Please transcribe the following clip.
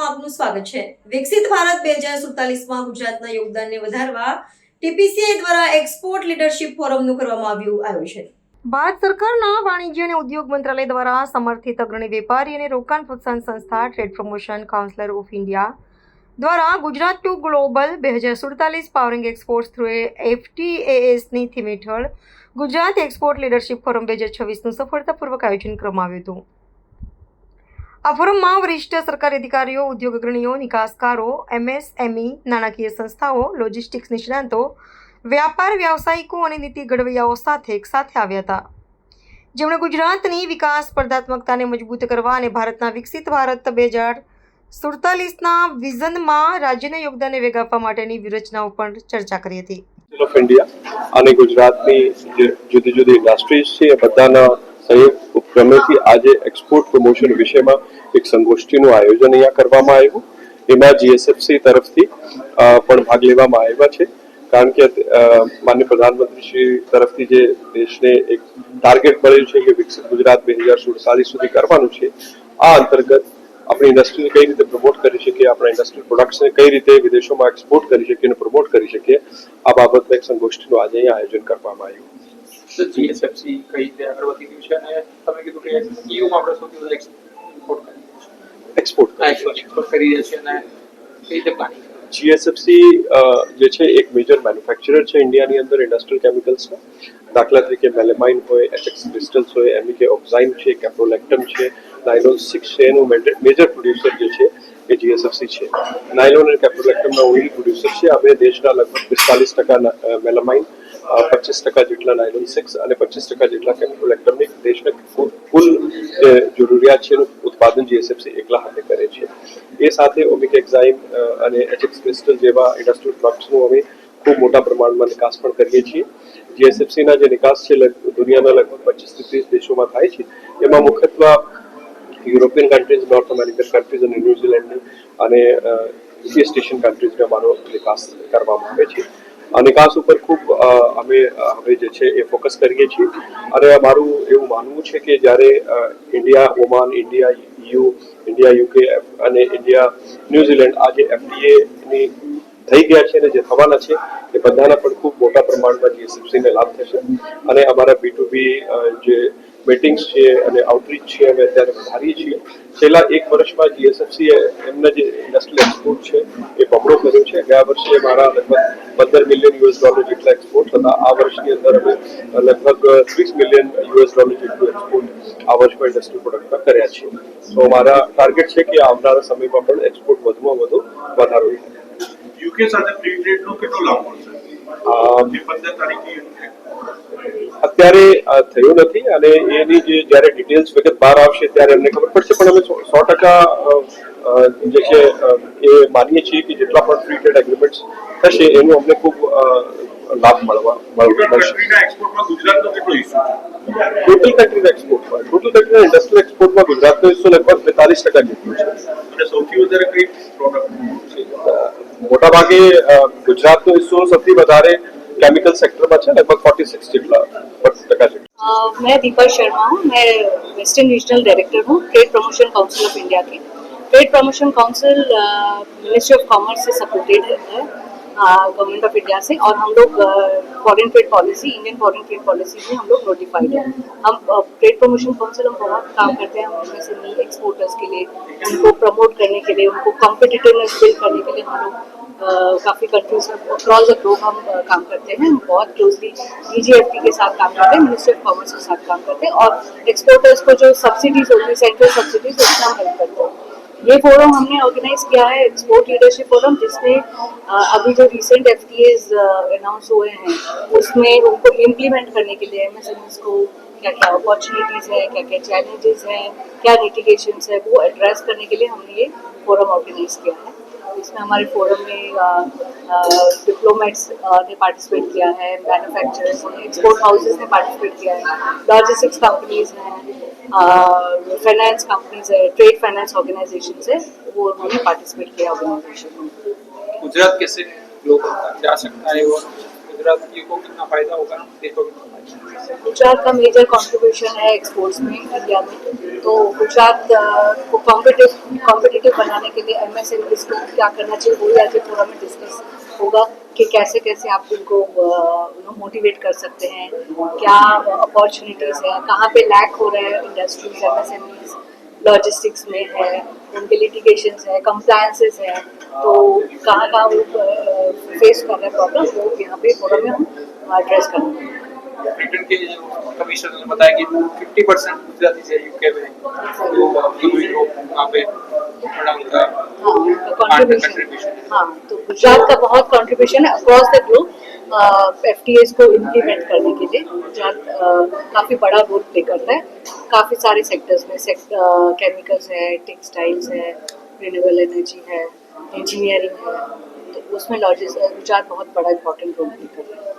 ન્યૂઝમાં આપનું સ્વાગત છે। વિકસિત ભારત 2047માં ગુજરાતના યોગદાનને વધારવા ટીપીસીઆઈ દ્વારા એક્સપોર્ટ લીડરશિપ ફોરમનું કરવામાં આવ્યું આયોજન। ભારત સરકારના વાણિજ્ય અને ઉદ્યોગ મંત્રાલય દ્વારા સમર્થિત અગ્રણી વેપારી અને રોકાણ પ્રોત્સાહન સંસ્થા trade promotion council of India દ્વારા Gujarat to global 2047 powering exports through FTASની થીમ હેઠળ ગુજરાત એક્સપોર્ટ લીડરશિપ ફોરમ 2026નું સફળતાપૂર્વક આયોજન કરવામાં આવ્યું હતું। આ ફોરમમાં વરિષ્ઠ સરકારી અધિકારીઓ, ઉદ્યોગ અગ્રણીઓ, નિકાસકારો, MSME, નાણાકીય સંસ્થાઓ, લોજિસ્ટિક્સ નિષ્ણાતો, વ્યાપાર વ્યાવસાયિકો અને નીતિ ઘડવૈયાઓ સાથે એકસાથે આવ્યા હતા, જેમણે ગુજરાતની વિકાસ સ્પર્ધાત્મકતાને મજબૂત કરવા અને ભારતના વિકસિત ભારત 2047ના વિઝનમાં રાજ્યના યોગદાનને વેગ આપવા માટેની વ્યૂહરચનાઓ પર ચર્ચા કરી હતી। ઓફ ઇન્ડિયા અને ગુજરાતની જે જુદી જુદી ઇન્ડસ્ટ્રીઝ છે એ બધાના સંયુક્ત ઉપક્રમેથી આજે એક્સપોર્ટ પ્રમોશન વિષયમાં એક સંગોષ્ઠીનું આયોજન અહીંયા કરવામાં આવ્યું। એમાં જીએસએફસી તરફથી પણ ભાગ લેવામાં આવ્યા છે, કારણ કે માનનીય પ્રધાનમંત્રી શ્રી તરફથી જે દેશને એક ટાર્ગેટ મળ્યું છે કે વિકસિત ગુજરાત 2047 સુધી કરવાનું છે, આ અંતર્ગત આપણી ઇન્ડસ્ટ્રીને કઈ રીતે પ્રમોટ કરી શકીએ, આપણા ઇન્ડસ્ટ્રીયલ પ્રોડક્ટ્સને કઈ રીતે વિદેશોમાં એક્સપોર્ટ કરી શકીએ અને પ્રમોટ કરી શકીએ, આ બાબતમાં એક સંગોષ્ઠીનું આજે અહીંયા આયોજન કરવામાં આવ્યું। જીએસએફસી કઈ રીતે આગળ વધી રહ્યું છે અને તમે કીધું કે યુમાં આપણે સૌથી વધારે એક્સપોર્ટ કરી રહ્યા છે અને કઈ રીતે પ્લાનિંગ? જીએસએફસી જે છે એક મેજર મેન્યુફેક્ચરર છે ઇન્ડિયાની અંદર ઇન્ડસ્ટ્રીયલ કેમિકલ્સના। દાખલા તરીકે મેલેમાઇન હોય, એચએક્સ ક્રિસ્ટલ્સ હોય, એમિકે ઓક્સાઇન છે, કેપ્રોલેક્ટમ છે, નાયલોન 6 છે, એનું મેજર પ્રોડ્યુસર જે છે એ જીએસએફસી છે। નાયલોન અને કેપ્રોલેક્ટમના ઓઇલ પ્રોડ્યુસર છે। આપણે દેશના લગભગ 45% મેલેમાઇન, 25% જેટલા નાયલોન 6 અને 25% જેટલા કેપ્રોલેક્ટમની દેશને કુલ જરૂરિયાત છે એનું ઉત્પાદન જીએસએફસી એકલા હાથે કરે છે। એ સાથે ઓમિક એક્ઝાઇમ અને એચએક્સ ક્રિસ્ટલ જેવા ઇન્ડસ્ટ્રીયલ પ્રોડક્ટ્સનું અમે ખૂબ મોટા પ્રમાણમાં નિકાસ પણ કરીએ છીએ। જીએસએફસીના જે નિકાસ છે દુનિયાના લગભગ 25 થી 30 દેશોમાં થાય છે। એમાં મુખ્યત્વે European countries, north American countries અને ન્યુઝીલેન્ડની અને ઈસ્ટ એશિયન કન્ટ્રીઝને અમારો નિકાસ કરવામાં આવે છે। આ નિકાસ ઉપર ખૂબ અમે હવે જે છે એ ફોકસ કરીએ છીએ અને અમારું એવું માનવું છે કે જ્યારે India, Oman, India, EU, India, UK અને ઇન્ડિયા, ન્યુઝીલેન્ડ આજે FTAની થઈ ગયા છે અને જે થવાના છે એ બધાના પણ ખૂબ મોટા પ્રમાણમાં જીએસએફસીને લાભ થશે અને અમારા B2B જે મીટિંગ્સ છે અને આઉટરીચ છે અમે અત્યારે વધારીએ છીએ। છેલ્લા 1 વર્ષમાં જીએસએફસી એમના જે ઇન્ડસ્ટ્રીયલ એક્સપોર્ટ છે એ બમણો કર્યો છે। ગયા વર્ષે મારા લગભગ $15 મિલિયન જેટલા એક્સપોર્ટ હતા। આ વર્ષની અંદર અમે લગભગ $30 મિલિયન જેટલું એક્સપોર્ટ આ વર્ષમાં ઇન્ડસ્ટ્રીયલ પ્રોડક્ટમાં કર્યા છે। તો મારા ટાર્ગેટ છે કે આવનારા સમયમાં પણ એક્સપોર્ટ વધુમાં વધુ વધારો થાય। યુકે સાથે ફ્રી ટ્રેડનો કેટલો લાભ મળશે? 15 તારીખે અત્યારે થયું નથી અને એની જ્યારે ડિટેલ્સ વગર બહાર આવશે ત્યારે અમને ખબર પડશે, પણ અમે 100% જે છે એ માનીએ છીએ કે જેટલા પણ ફ્રી ટ્રેડ એગ્રીમેન્ટ્સ થશે એનું અમને ખૂબ લાભ મળશે। એક્સપોર્ટમાં ગુજરાતનો કેટલો હિસ્સો છે? ટોટલ કન્ટ્રીના ઇન્ડસ્ટ્રીયલ એક્સપોર્ટમાં ગુજરાતનો હિસ્સો લગભગ 42% જેટલો છે અને સૌથી વધારે કઈ પ્રોડક્ટ? મોટાભાગે ગુજરાતનો હિસ્સો સૌથી વધારે केमिकल सेक्टर में लगभग 46% જેટલા। मैं दीपा शर्मा हूँ। मैं वेस्टर्न रीजनल डायरेक्टर हूँ trade promotion council of India की। Trade promotion council ministry of commerce से सपोर्टेड है गवर्नमेंट ऑफ इंडिया से, और हम लोग foreign trade policy, Indian foreign trade policy में हम लोग नोटिफाइड है। हम ट्रेड प्रमोशन काउंसिल हम बहुत काम करते हैं। हम MSME एक्सपोर्टर्स के लिए, उनको प्रमोट करने के लिए, उनको कॉम्पिटिटिवनेस बिल्ड करने के लिए हम लोग काफ़ी कंट्रीज में अक्रॉस द ग्लोब हम काम करते हैं। हम बहुत क्लोजली DGFT के साथ काम करते हैं, मिनिस्ट्री ऑफ कॉमर्स के साथ काम करते हैं, और एक्सपोर्टर्स को जो सब्सिडीज होती है, सेंट्रल सब्सिडीज, उसमें हम हेल्प करते हैं। ये फोरम हमने ऑर्गेनाइज किया है, एक्सपोर्ट लीडरशिप फोरम, जिसमें अभी जो रिसेंट FTAs अनाउंस हुए हैं उसमें उनको इम्प्लीमेंट करने के लिए MSMEs को क्या क्या अपॉर्चुनिटीज़ है, क्या क्या चैलेंजेस हैं, क्या लिटिगेशंस है, वो एड्रेस करने के लिए हमने ये फोरम ऑर्गेनाइज किया है। इसमें हमारे फोरम में डिप्लोमेट्स ने पार्टिसिपेट किया है, मैन्युफैक्चरर्स ने, एक्सपोर्ट हाउसेस ने पार्टिसिपेट किया है, लॉजिस्टिक्स कंपनीज हैं, फाइनेंस कंपनीज है, ट्रेड फाइनेंस ऑर्गेनाइजेशंस है, वो उन्होंने पार्टिसिपेट किया ऑर्गेनाइजेशन में। गुजरात कैसे ग्लोबल जा सकता है और गुजरातियों को कितना फायदा होगा, देखो। गुजरात का मेजर कंट्रीब्यूशन है एक्सपोर्ट्स में इंडिया में, तो गुजरात को कॉम्पिटिटिव बनाने के लिए MSMEs को क्या करना चाहिए वो आज फोरम में डिस्कस होगा कि कैसे कैसे आप उनको मोटिवेट कर सकते हैं, क्या अपॉर्चुनिटीज़ है, कहाँ पे लैक हो रहे हैं इंडस्ट्रीज MSMEs लॉजिस्टिक्स में है, उनके लिटिगेशंस है, कंप्लायंसेस है, तो कहाँ कहाँ वो फेस कर रहे हैं प्रॉब्लम वो यहाँ पे फोरम में हम एड्रेस करेंगे। ब्रिटेन के कमिश्नर ने बताया कि 50% गुजराती से यूके में तो वहाँ पे बड़ा उनका कंट्रीब्यूशन हाँ, तो गुजरात का बहुत कंट्रीब्यूशन है अक्रॉस द ग्लोब FTAs को इम्प्लीमेंट करने के लिए। गुजरात काफ़ी बड़ा रोल प्ले करता है काफ़ी सारे सेक्टर्स में, केमिकल्स है, टेक्सटाइल्स है, रिन्यूएबल एनर्जी है, इंजीनियरिंग है, तो उसमें गुजरात बहुत बड़ा इंपॉर्टेंट रोल प्ले कर रहा है।